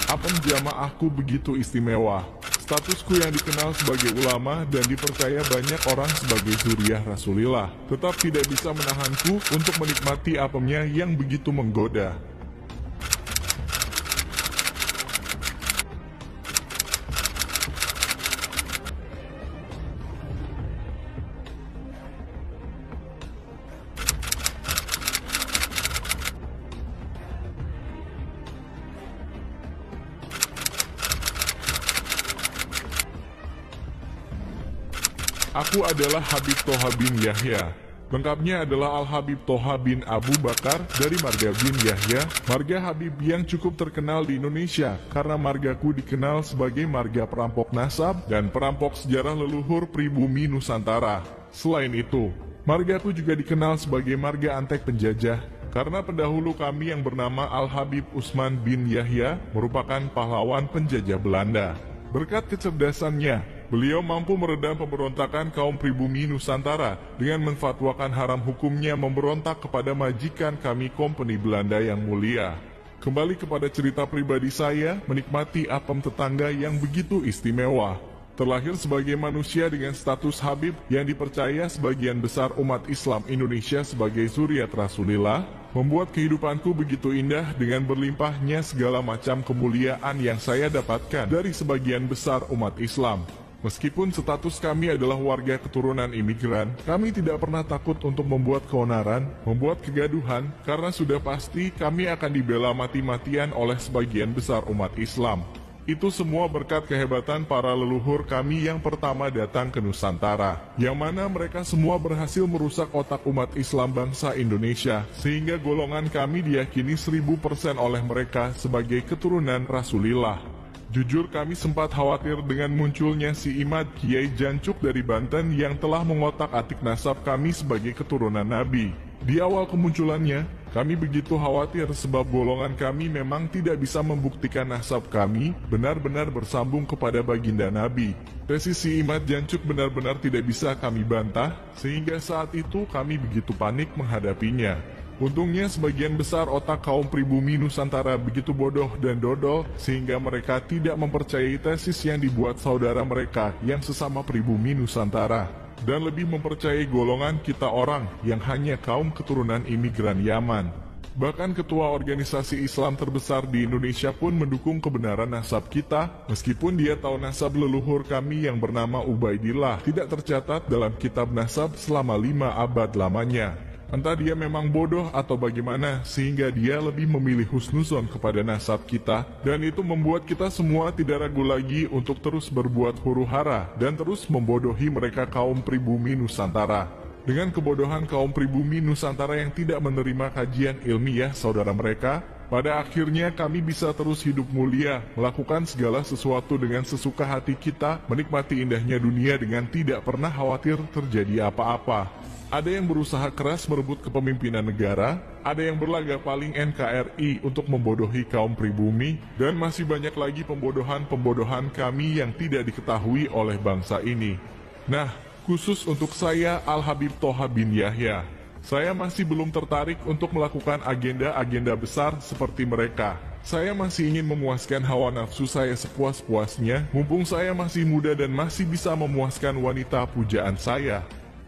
Apem jamaahku begitu istimewa. Statusku yang dikenal sebagai ulama dan dipercaya banyak orang sebagai zuriyah Rasulillah, tetap tidak bisa menahanku untuk menikmati apemnya yang begitu menggoda. Aku adalah Habib Toha bin Yahya. Lengkapnya adalah Al-Habib Toha bin Abu Bakar dari marga bin Yahya, marga Habib yang cukup terkenal di Indonesia karena margaku dikenal sebagai marga perampok nasab dan perampok sejarah leluhur pribumi Nusantara. Selain itu, margaku juga dikenal sebagai marga antek penjajah karena pendahulu kami yang bernama Al-Habib Usman bin Yahya merupakan pahlawan penjajah Belanda. Berkat kecerdasannya, beliau mampu meredam pemberontakan kaum pribumi Nusantara dengan menfatwakan haram hukumnya memberontak kepada majikan kami Kompeni Belanda yang mulia. Kembali kepada cerita pribadi saya, menikmati apem tetangga yang begitu istimewa. Terlahir sebagai manusia dengan status Habib yang dipercaya sebagian besar umat Islam Indonesia sebagai zuriat Rasulillah, membuat kehidupanku begitu indah dengan berlimpahnya segala macam kemuliaan yang saya dapatkan dari sebagian besar umat Islam. Meskipun status kami adalah warga keturunan imigran, kami tidak pernah takut untuk membuat keonaran, membuat kegaduhan, karena sudah pasti kami akan dibela mati-matian oleh sebagian besar umat Islam. Itu semua berkat kehebatan para leluhur kami yang pertama datang ke Nusantara, yang mana mereka semua berhasil merusak otak umat Islam bangsa Indonesia, sehingga golongan kami diyakini 1000% oleh mereka sebagai keturunan Rasulillah. Jujur kami sempat khawatir dengan munculnya si Imad Kiai Jancuk dari Banten yang telah mengotak-atik nasab kami sebagai keturunan Nabi. Di awal kemunculannya, kami begitu khawatir sebab golongan kami memang tidak bisa membuktikan nasab kami benar-benar bersambung kepada baginda Nabi. Tesis si Imad Jancuk benar-benar tidak bisa kami bantah, sehingga saat itu kami begitu panik menghadapinya. Untungnya sebagian besar otak kaum pribumi Nusantara begitu bodoh dan dodol sehingga mereka tidak mempercayai tesis yang dibuat saudara mereka yang sesama pribumi Nusantara, dan lebih mempercayai golongan kita orang yang hanya kaum keturunan imigran Yaman. Bahkan ketua organisasi Islam terbesar di Indonesia pun mendukung kebenaran nasab kita, meskipun dia tahu nasab leluhur kami yang bernama Ubaidillah tidak tercatat dalam kitab nasab selama 5 abad lamanya. Entah dia memang bodoh atau bagaimana, sehingga dia lebih memilih husnuzon kepada nasab kita, dan itu membuat kita semua tidak ragu lagi untuk terus berbuat huru-hara dan terus membodohi mereka kaum pribumi Nusantara. Dengan kebodohan kaum pribumi Nusantara yang tidak menerima kajian ilmiah saudara mereka, pada akhirnya kami bisa terus hidup mulia, melakukan segala sesuatu dengan sesuka hati kita, menikmati indahnya dunia dengan tidak pernah khawatir terjadi apa-apa. Ada yang berusaha keras merebut kepemimpinan negara, ada yang berlaga paling NKRI untuk membodohi kaum pribumi, dan masih banyak lagi pembodohan-pembodohan kami yang tidak diketahui oleh bangsa ini. Nah, khusus untuk saya Al-Habib Toha bin Yahya, saya masih belum tertarik untuk melakukan agenda-agenda besar seperti mereka. Saya masih ingin memuaskan hawa nafsu saya sepuas-puasnya, mumpung saya masih muda dan masih bisa memuaskan wanita pujaan saya.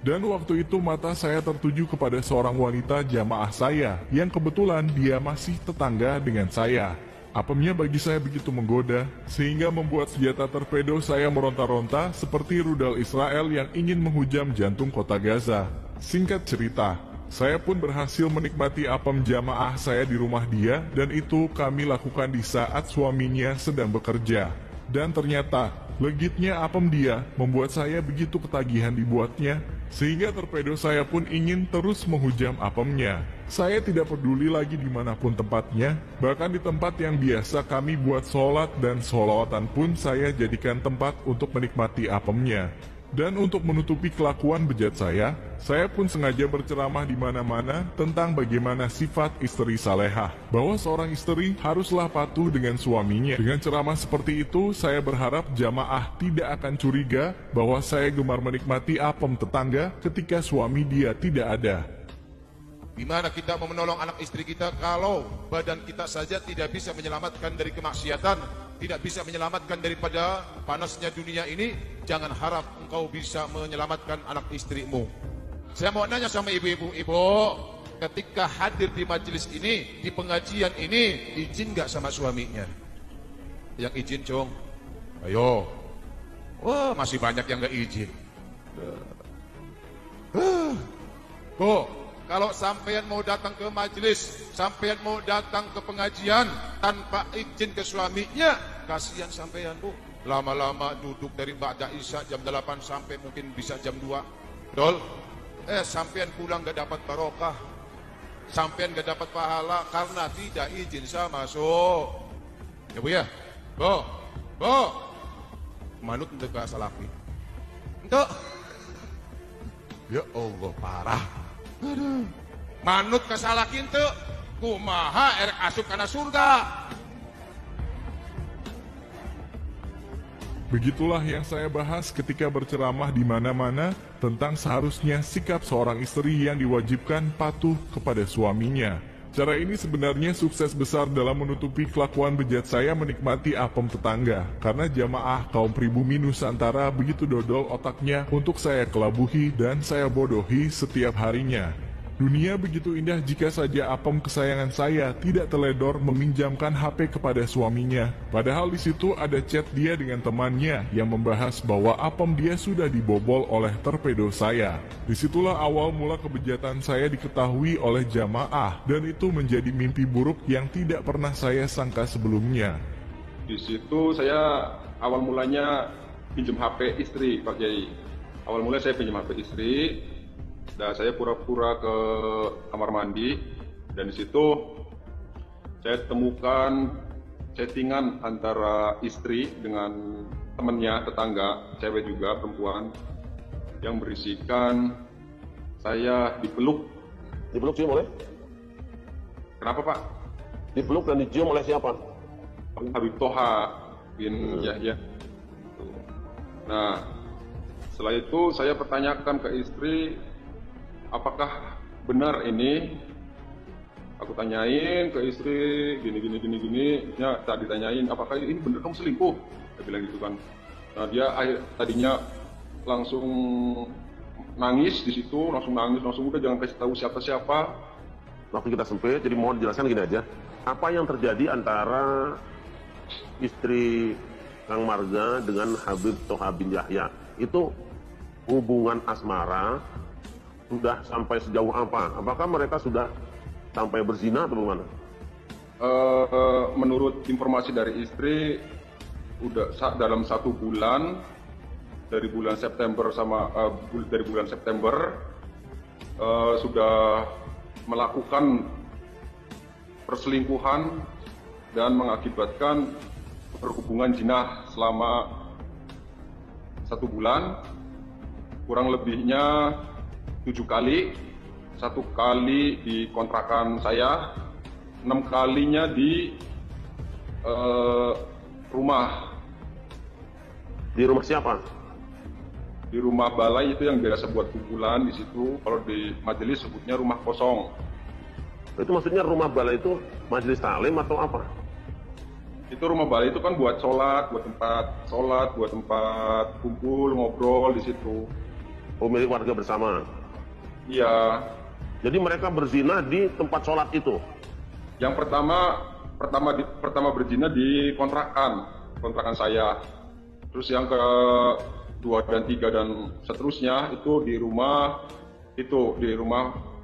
Dan waktu itu mata saya tertuju kepada seorang wanita jamaah saya, yang kebetulan dia masih tetangga dengan saya. Apemnya bagi saya begitu menggoda, sehingga membuat senjata torpedo saya meronta-ronta seperti rudal Israel yang ingin menghujam jantung kota Gaza. Singkat cerita, saya pun berhasil menikmati apem jamaah saya di rumah dia, dan itu kami lakukan di saat suaminya sedang bekerja. Dan ternyata, legitnya apem dia membuat saya begitu ketagihan dibuatnya, sehingga torpedo saya pun ingin terus menghujam apemnya. Saya tidak peduli lagi dimanapun tempatnya, bahkan di tempat yang biasa kami buat sholat dan sholawatan pun saya jadikan tempat untuk menikmati apemnya. Dan untuk menutupi kelakuan bejat saya pun sengaja berceramah di mana-mana tentang bagaimana sifat istri salehah, bahwa seorang istri haruslah patuh dengan suaminya. Dengan ceramah seperti itu, saya berharap jamaah tidak akan curiga bahwa saya gemar menikmati apem tetangga ketika suami dia tidak ada. Gimana kita mau menolong anak istri kita kalau badan kita saja tidak bisa menyelamatkan dari kemaksiatan, tidak bisa menyelamatkan daripada panasnya dunia ini, jangan harap engkau bisa menyelamatkan anak istrimu. Saya mau nanya sama ibu-ibu, ibu, ketika hadir di majelis ini, di pengajian ini, izin gak sama suaminya? Yang izin, Cung? Ayo. Wah, masih banyak yang gak izin. Bu, kalau sampean mau datang ke majelis, sampean mau datang ke pengajian tanpa izin ke suaminya, kasihan sampean, Bu. Lama-lama duduk dari ba'da Isya jam 8 sampai mungkin bisa jam 2. Betul? Sampean pulang gak dapat barokah. Sampean gak dapat pahala karena tidak izin sama masuk. Ya Bu ya? Bu. Manut untuk ke salaki. Untuk. Ya Allah, parah. Aduh. Manut ke salaki itu kumaha erek asup kana surga. Begitulah yang saya bahas ketika berceramah di mana-mana tentang seharusnya sikap seorang istri yang diwajibkan patuh kepada suaminya. Cara ini sebenarnya sukses besar dalam menutupi kelakuan bejat saya menikmati apem tetangga, karena jamaah kaum pribumi Nusantara begitu dodol otaknya untuk saya kelabuhi dan saya bodohi setiap harinya. Dunia begitu indah jika saja apem kesayangan saya tidak teledor meminjamkan HP kepada suaminya. Padahal di situ ada chat dia dengan temannya yang membahas bahwa apem dia sudah dibobol oleh torpedo saya. Disitulah awal mula kebejatan saya diketahui oleh jamaah dan itu menjadi mimpi buruk yang tidak pernah saya sangka sebelumnya. Di situ saya awal mulanya pinjam HP istri, Pak Kiai. Awal mulanya saya pinjam HP istri. Dan saya pura-pura ke kamar mandi dan di situ saya temukan chattingan antara istri dengan temannya, tetangga, cewek juga, perempuan, yang berisikan saya dipeluk. Dipeluk cium oleh? Kenapa, Pak? Dipeluk dan dicium oleh siapa? Habib Toha bin Yahya. Nah, setelah itu saya pertanyakan ke istri, apakah benar ini? Aku tanyain ke istri gini. Ya, tak ditanyain, apakah ini benar kamu selingkuh? Dia bilang gitu kan. Nah, dia tadinya langsung nangis di situ, langsung udah jangan kasih tahu siapa-siapa. Waktu kita sempit, jadi mohon jelaskan gini aja. Apa yang terjadi antara istri Kang Marga dengan Habib Toha bin Yahya? Itu hubungan asmara sudah sampai sejauh apa? Apakah mereka sudah sampai berzina atau bagaimana? Menurut informasi dari istri, udah dalam 1 bulan dari bulan September sudah melakukan perselingkuhan dan mengakibatkan berhubungan zina selama 1 bulan, kurang lebihnya 7 kali, 1 kali di kontrakan saya, 6 kalinya di rumah. Di rumah siapa? Di rumah balai itu yang biasa buat kumpulan di situ. Kalau di majelis sebutnya rumah kosong. Itu maksudnya rumah balai itu majelis taklim atau apa? Itu rumah balai itu kan buat sholat, buat tempat kumpul, ngobrol di situ. Oh, milik warga bersama? Iya. Jadi mereka berzina di tempat sholat itu? Yang pertama berzina di kontrakan saya. Terus yang ke-2 dan 3 dan seterusnya itu di rumah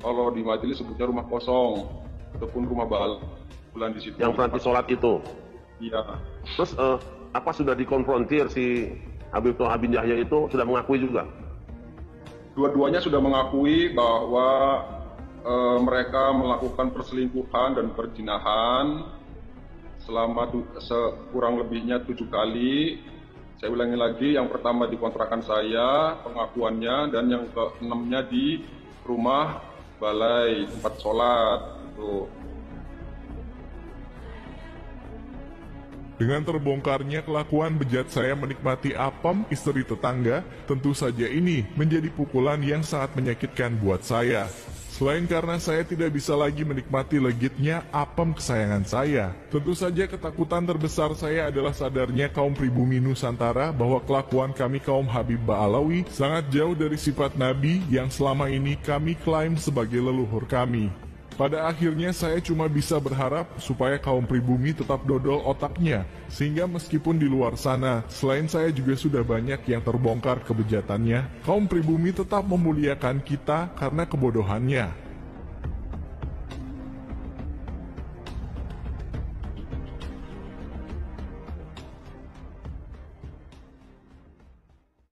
kalau di majelis sebutnya rumah kosong ataupun rumah bulan di situ. Yang berarti sholat itu? Iya. Terus apa sudah dikonfrontir si Habib Toha bin Yahya itu, sudah mengakui juga? Dua-duanya sudah mengakui bahwa mereka melakukan perselingkuhan dan perzinahan selama kurang lebihnya 7 kali. Saya ulangi lagi, yang pertama di kontrakan saya pengakuannya, dan yang ke-6-nya di rumah balai tempat sholat. Tuh. Dengan terbongkarnya kelakuan bejat saya menikmati apem istri tetangga, tentu saja ini menjadi pukulan yang sangat menyakitkan buat saya. Selain karena saya tidak bisa lagi menikmati legitnya apem kesayangan saya, tentu saja ketakutan terbesar saya adalah sadarnya kaum pribumi Nusantara bahwa kelakuan kami kaum Habib Ba'alawi sangat jauh dari sifat Nabi yang selama ini kami klaim sebagai leluhur kami. Pada akhirnya saya cuma bisa berharap supaya kaum pribumi tetap dodol otaknya, sehingga meskipun di luar sana, selain saya juga sudah banyak yang terbongkar kebejatannya, kaum pribumi tetap memuliakan kita karena kebodohannya.